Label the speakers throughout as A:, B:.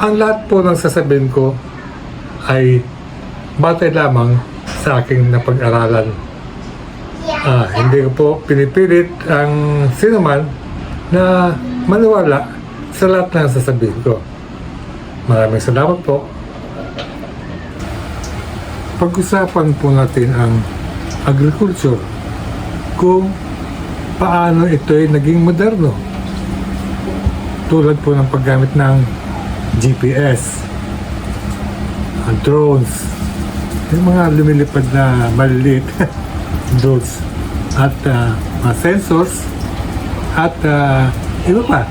A: Ang lahat po ng sasabihin ko ay batay lamang sa aking napag-aralan. Hindi ko po pinipilit ang sinuman na maniwala sa lahat ng sasabihin ko. Maraming salamat po. Pag-usapan po natin ang agriculture, kung paano ito'y naging moderno. Tulad po ng paggamit ng GPS, drones, yung mga lumilipad na maliliit drones, at mga sensors, at iba pa.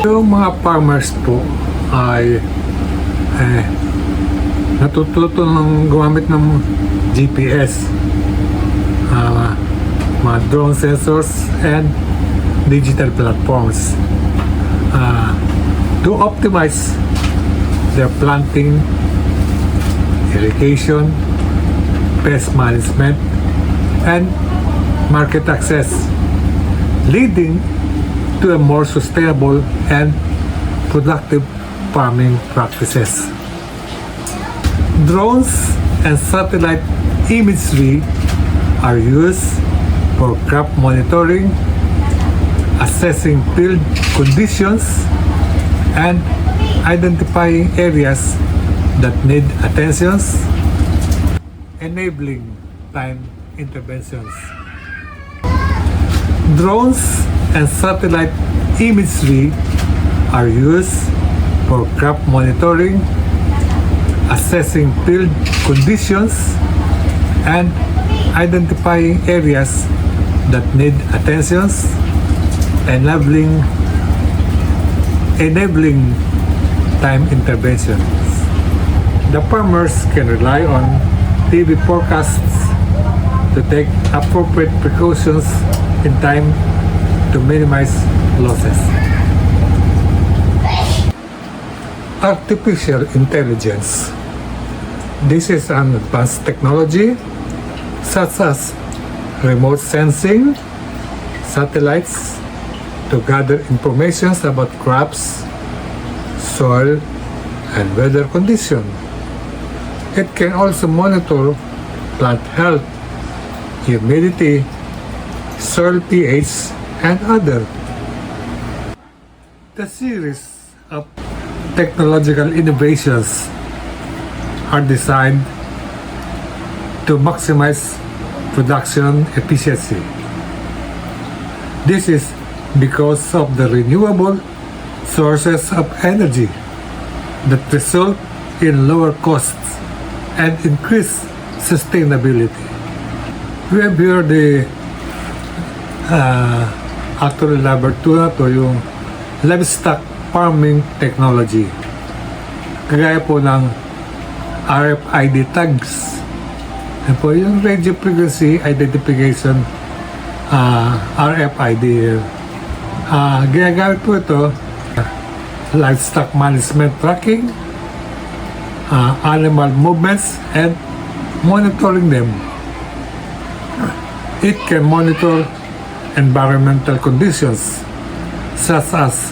A: Yung mga farmers po ay natututo ng gumamit ng GPS, mga drone sensors, and digital platforms to optimize their planting, irrigation, pest management, and market access, leading to a more sustainable and productive farming practices. Drones and satellite imagery are used for crop monitoring, assessing field conditions, and identifying areas that need attentions, enabling time interventions. Drones and satellite imagery are used for crop monitoring, assessing field conditions, and identifying areas that need attentions, enabling time interventions. The farmers can rely on TV forecasts to take appropriate precautions in time to minimize losses. Artificial intelligence. This is an advanced technology such as remote sensing, satellites to gather information about crops, soil, and weather condition. It can also monitor plant health, humidity, soil pH, and other. The series of technological innovations are designed to maximize production efficiency. This is because of the renewable sources of energy that result in lower costs and increased sustainability. We have here the actually number 2 na to, yung livestock farming technology. Kagaya po ng RFID tags. Yan po yung radio frequency identification, RFID. Ginagamit po ito livestock management tracking, animal movements, and monitoring them. It can monitor environmental conditions such as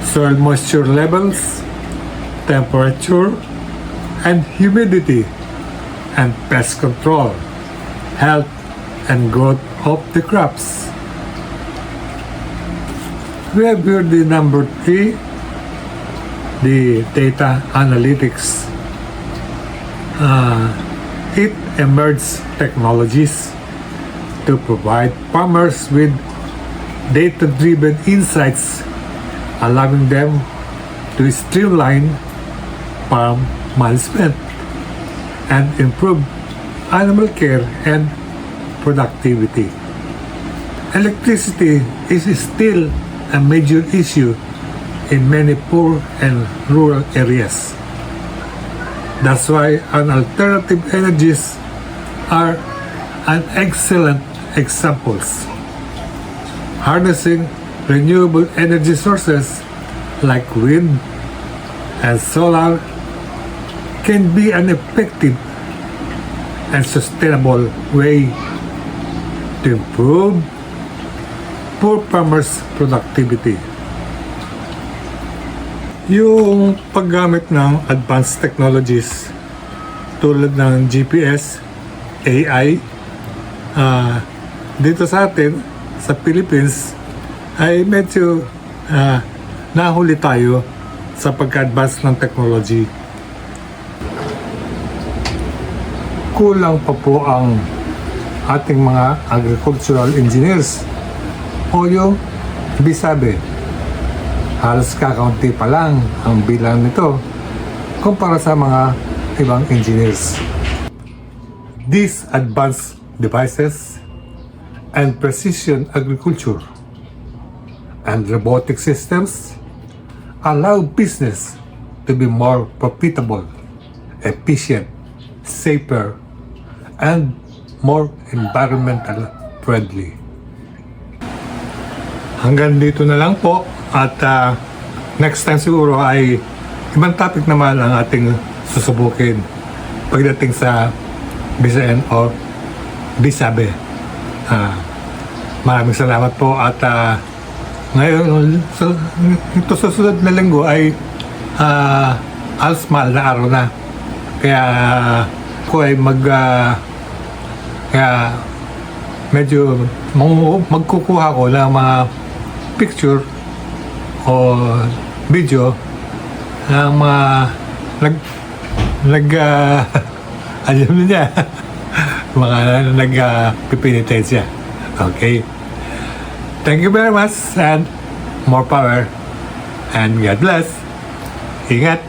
A: soil moisture levels, temperature, and humidity, and pest control, health, and growth of the crops. We have here the number 3, the data analytics. It emerged technologies to provide farmers with data-driven insights, allowing them to streamline farm management and improve animal care and productivity. Electricity is still a major issue in many poor and rural areas. That's why alternative energies are an excellent examples. Harnessing renewable energy sources like wind and solar can be an effective and sustainable way to improve poor farmers' productivity. Yung paggamit ng advanced technologies tulad ng GPS, AI, dito sa atin, sa Philippines, ay medyo nahuli tayo sa pagka-advance ng technology. Kulang pa po ang ating mga agricultural engineers o yung bisabe. Halos kakaunti pa lang ang bilang nito kumpara sa mga ibang engineers. These advanced devices and precision agriculture and robotic systems allow business to be more profitable, efficient, safer, and more environmental friendly. Hanggang dito na lang po at next time siguro ay ibang topic naman ang ating susubukin pagdating sa Bisayan o Bisabe. Maraming salamat po at ngayon ito sa susunod na linggo ay alsmal na araw na, kaya ko ay kaya medyo magkukuha ko ng mga picture o video ng mga alam niya, mga nagpipinitensya. Okay. Thank you very much and more power and God bless. Ingat.